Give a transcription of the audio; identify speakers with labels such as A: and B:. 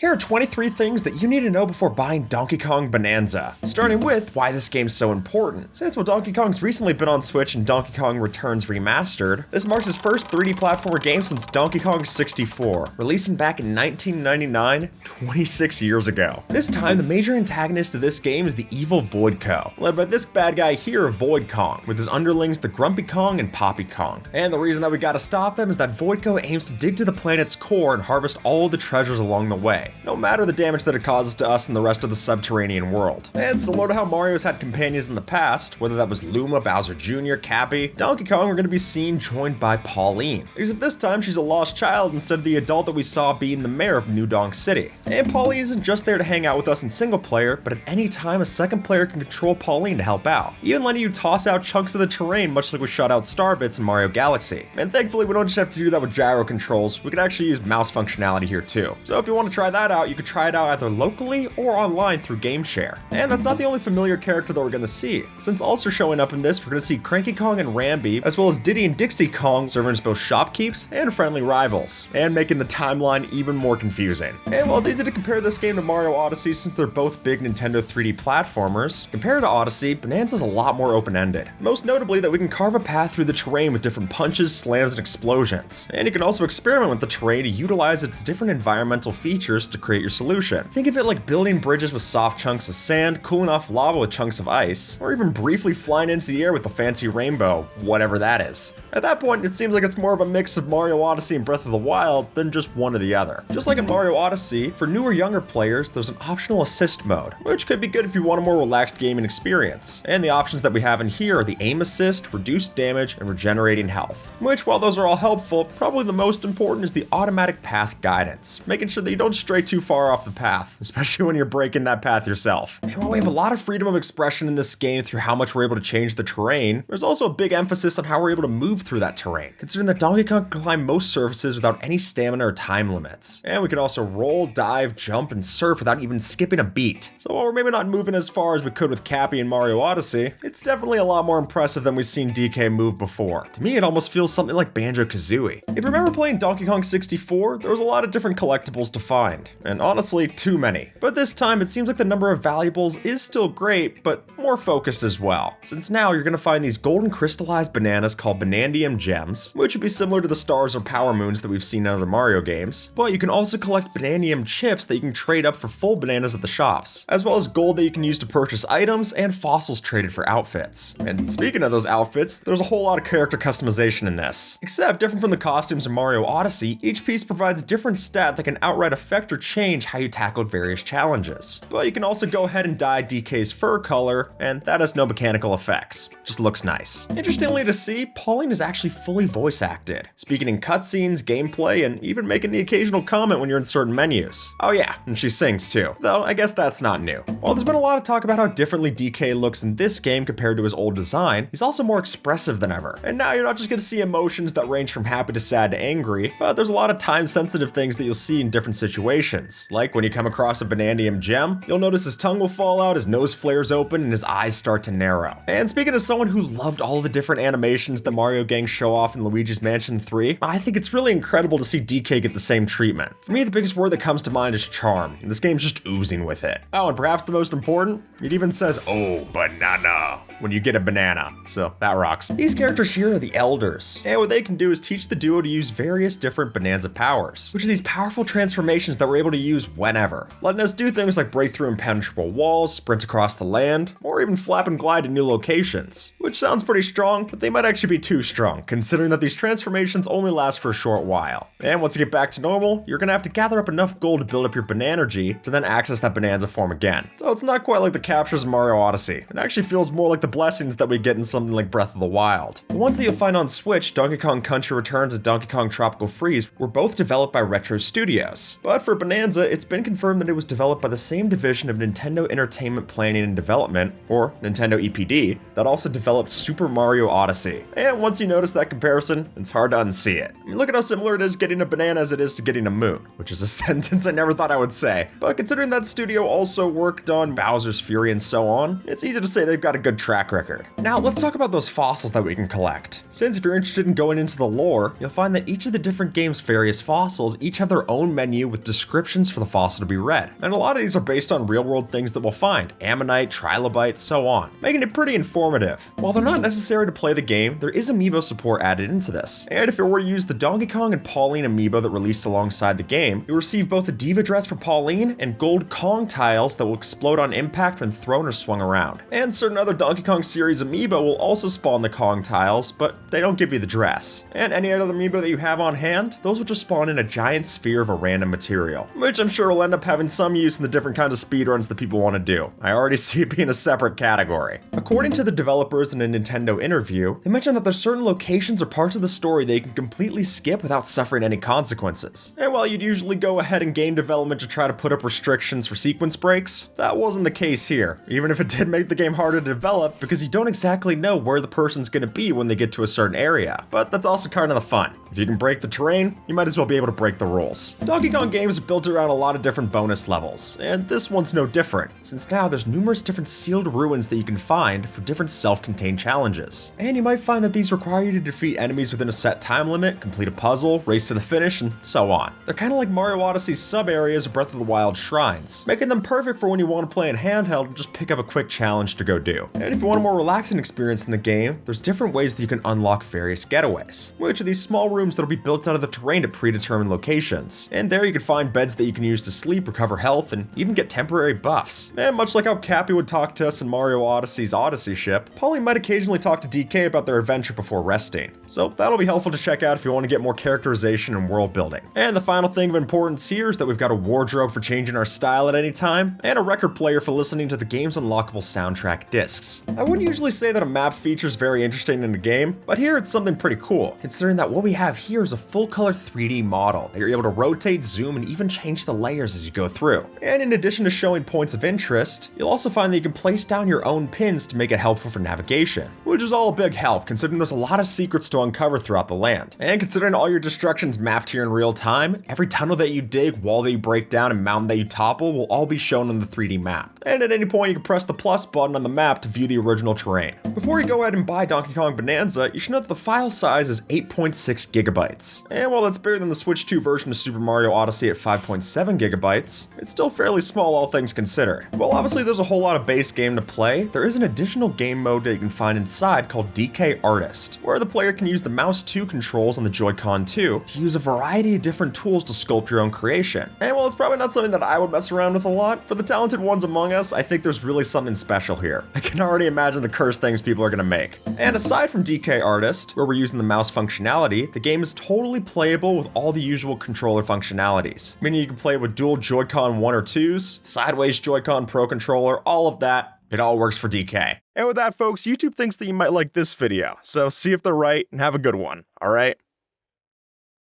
A: Here are 23 things that you need to know before buying Donkey Kong Bonanza, starting with why this game's so important. Since while Donkey Kong's recently been on Switch and Donkey Kong Returns Remastered, this marks his first 3D platformer game since Donkey Kong 64, releasing back in 1999, 26 years ago. This time, the major antagonist of this game is the evil Voidco, led by this bad guy here, Voidkong, with his underlings the Grumpy Kong and Poppy Kong. And the reason that we gotta stop them is that Voidco aims to dig to the planet's core and harvest all of the treasures along the way, no matter the damage that it causes to us and the rest of the subterranean world. And similar to how Mario's had companions in the past, whether that was Luma, Bowser Jr., Cappy, Donkey Kong, we're gonna be seen joined by Pauline. Except this time she's a lost child instead of the adult that we saw being the mayor of New Donk City. And Pauline isn't just there to hang out with us in single player, but at any time a second player can control Pauline to help out, even letting you toss out chunks of the terrain much like we shot out Star Bits in Mario Galaxy. And thankfully we don't just have to do that with gyro controls, we can actually use mouse functionality here too. So if you want to try that out, you could try it out either locally or online through GameShare. And that's not the only familiar character that we're going to see, since also showing up in this we're going to see Cranky Kong and Rambi, as well as Diddy and Dixie Kong serving as both shopkeeps and friendly rivals, and making the timeline even more confusing. And while it's easy to compare this game to Mario Odyssey since they're both big Nintendo 3D platformers, compared to Odyssey, Bonanza's a lot more open-ended. Most notably that we can carve a path through the terrain with different punches, slams, and explosions. And you can also experiment with the terrain to utilize its different environmental features to create your solution. Think of it like building bridges with soft chunks of sand, cooling off lava with chunks of ice, or even briefly flying into the air with a fancy rainbow, whatever that is. At that point, it seems like it's more of a mix of Mario Odyssey and Breath of the Wild than just one or the other. Just like in Mario Odyssey, for newer younger players, there's an optional assist mode, which could be good if you want a more relaxed gaming experience. And the options that we have in here are the aim assist, reduced damage, and regenerating health. Which, while those are all helpful, probably the most important is the automatic path guidance, making sure that you don't stray too far off the path, especially when you're breaking that path yourself. And while we have a lot of freedom of expression in this game through how much we're able to change the terrain, there's also a big emphasis on how we're able to move through that terrain, considering that Donkey Kong can climb most surfaces without any stamina or time limits. And we can also roll, dive, jump, and surf without even skipping a beat. So while we're maybe not moving as far as we could with Cappy and Mario Odyssey, it's definitely a lot more impressive than we've seen DK move before. To me, it almost feels something like Banjo-Kazooie. If you remember playing Donkey Kong 64, there was a lot of different collectibles to find, and honestly, too many. But this time, it seems like the number of valuables is still great, but more focused as well. Since now, you're gonna find these golden crystallized bananas called Banandium Gems, which would be similar to the stars or power moons that we've seen in other Mario games. But you can also collect Bananium chips that you can trade up for full bananas at the shops, as well as gold that you can use to purchase items and fossils traded for outfits. And speaking of those outfits, there's a whole lot of character customization in this. Except, different from the costumes in Mario Odyssey, each piece provides a different stat that can outright affect or change how you tackled various challenges. But you can also go ahead and dye DK's fur color, and that has no mechanical effects. Just looks nice. Interestingly to see, Pauline is actually fully voice acted, speaking in cutscenes, gameplay, and even making the occasional comment when you're in certain menus. Oh yeah, and she sings too, though I guess that's not new. While there's been a lot of talk about how differently DK looks in this game compared to his old design, he's also more expressive than ever. And now you're not just gonna see emotions that range from happy to sad to angry, but there's a lot of time-sensitive things that you'll see in different situations. Like when you come across a Banandium gem, you'll notice his tongue will fall out, his nose flares open, and his eyes start to narrow. And speaking as someone who loved all the different animations that Mario gangs show off in Luigi's Mansion 3, I think it's really incredible to see DK get the same treatment. For me, the biggest word that comes to mind is charm, and this game's just oozing with it. Oh, and perhaps the most important, it even says, "Oh, banana," when you get a banana, so that rocks. These characters here are the Elders, and what they can do is teach the duo to use various different Bonanza powers, which are these powerful transformations that we're able to use whenever, letting us do things like break through impenetrable walls, sprint across the land, or even flap and glide to new locations. Which sounds pretty strong, but they might actually be too strong, considering that these transformations only last for a short while. And once you get back to normal, you're gonna have to gather up enough gold to build up your Banergy to then access that Bonanza form again. So it's not quite like the captures in Mario Odyssey. It actually feels more like the blessings that we get in something like Breath of the Wild. The ones that you'll find on Switch, Donkey Kong Country Returns and Donkey Kong Tropical Freeze, were both developed by Retro Studios. But for Bonanza, it's been confirmed that it was developed by the same division of Nintendo Entertainment Planning and Development, or Nintendo EPD, that also developed Super Mario Odyssey. And once you know notice that comparison, it's hard to unsee it. I mean, look at how similar it is getting a banana as it is to getting a moon, which is a sentence I never thought I would say. But considering that studio also worked on Bowser's Fury and so on, it's easy to say they've got a good track record. Now, let's talk about those fossils that we can collect. Since if you're interested in going into the lore, you'll find that each of the different game's various fossils each have their own menu with descriptions for the fossil to be read. And a lot of these are based on real-world things that we'll find, ammonite, trilobite, so on, making it pretty informative. While they're not necessary to play the game, there is amiibo support added into this. And if it were to use the Donkey Kong and Pauline amiibo that released alongside the game, you'll receive both a diva dress for Pauline and gold Kong tiles that will explode on impact when thrown or swung around. And certain other Donkey Kong series amiibo will also spawn the Kong tiles, but they don't give you the dress. And any other amiibo that you have on hand, those will just spawn in a giant sphere of a random material, which I'm sure will end up having some use in the different kinds of speedruns that people want to do. I already see it being a separate category. According to the developers in a Nintendo interview, they mentioned that there's certain locations or parts of the story that you can completely skip without suffering any consequences. And while you'd usually go ahead in game development to try to put up restrictions for sequence breaks, that wasn't the case here, even if it did make the game harder to develop because you don't exactly know where the person's gonna be when they get to a certain area. But that's also kind of the fun. If you can break the terrain, you might as well be able to break the rules. Donkey Kong games are built around a lot of different bonus levels, and this one's no different, since now there's numerous different sealed ruins that you can find for different self-contained challenges. And you might find that these require you to defeat enemies within a set time limit, complete a puzzle, race to the finish, and so on. They're kind of like Mario Odyssey's sub-areas or Breath of the Wild shrines, making them perfect for when you want to play in handheld and just pick up a quick challenge to go do. And if you want a more relaxing experience in the game, there's different ways that you can unlock various getaways, which are these small rooms that'll be built out of the terrain at predetermined locations. And there you can find beds that you can use to sleep, recover health, and even get temporary buffs. And much like how Cappy would talk to us in Mario Odyssey's Odyssey ship, Pauline might occasionally talk to DK about their adventure before resting. So that'll be helpful to check out if you want to get more characterization and world building. And the final thing of importance here is that we've got a wardrobe for changing our style at any time, and a record player for listening to the game's unlockable soundtrack discs. I wouldn't usually say that a map feature is very interesting in a game, but here it's something pretty cool, considering that what we have here is a full-color 3D model that you're able to rotate, zoom, and even change the layers as you go through. And in addition to showing points of interest, you'll also find that you can place down your own pins to make it helpful for navigation, which is all a big help considering there's a lot of secrets to uncover throughout the land. And considering all your destructions mapped here in real time, every tunnel that you dig, wall that you break down, and mountain that you topple will all be shown on the 3D map. And at any point you can press the plus button on the map to view the original terrain. Before you go ahead and buy Donkey Kong Bonanza, you should note that the file size is 8.6 gigabytes. And while that's bigger than the Switch 2 version of Super Mario Odyssey at 5.7 gigabytes, it's still fairly small all things considered. While obviously there's a whole lot of base game to play, there is an additional game mode that you can find inside called DK Artist, where the player can use the mouse 2 controls on the Joy-Con 2 to use a variety of different tools to sculpt your own creation. And while it's probably not something that I would mess around with a lot, for the talented ones among us, I think there's really something special here. I can already imagine the cursed things people are gonna make. And aside from DK Artist, where we're using the mouse functionality, the game is totally playable with all the usual controller functionalities. Meaning you can play with dual Joy-Con 1 or 2s, sideways Joy-Con Pro Controller, all of that. It all works for DK. And with that, folks, YouTube thinks that you might like this video, so see if they're right and have a good one, alright?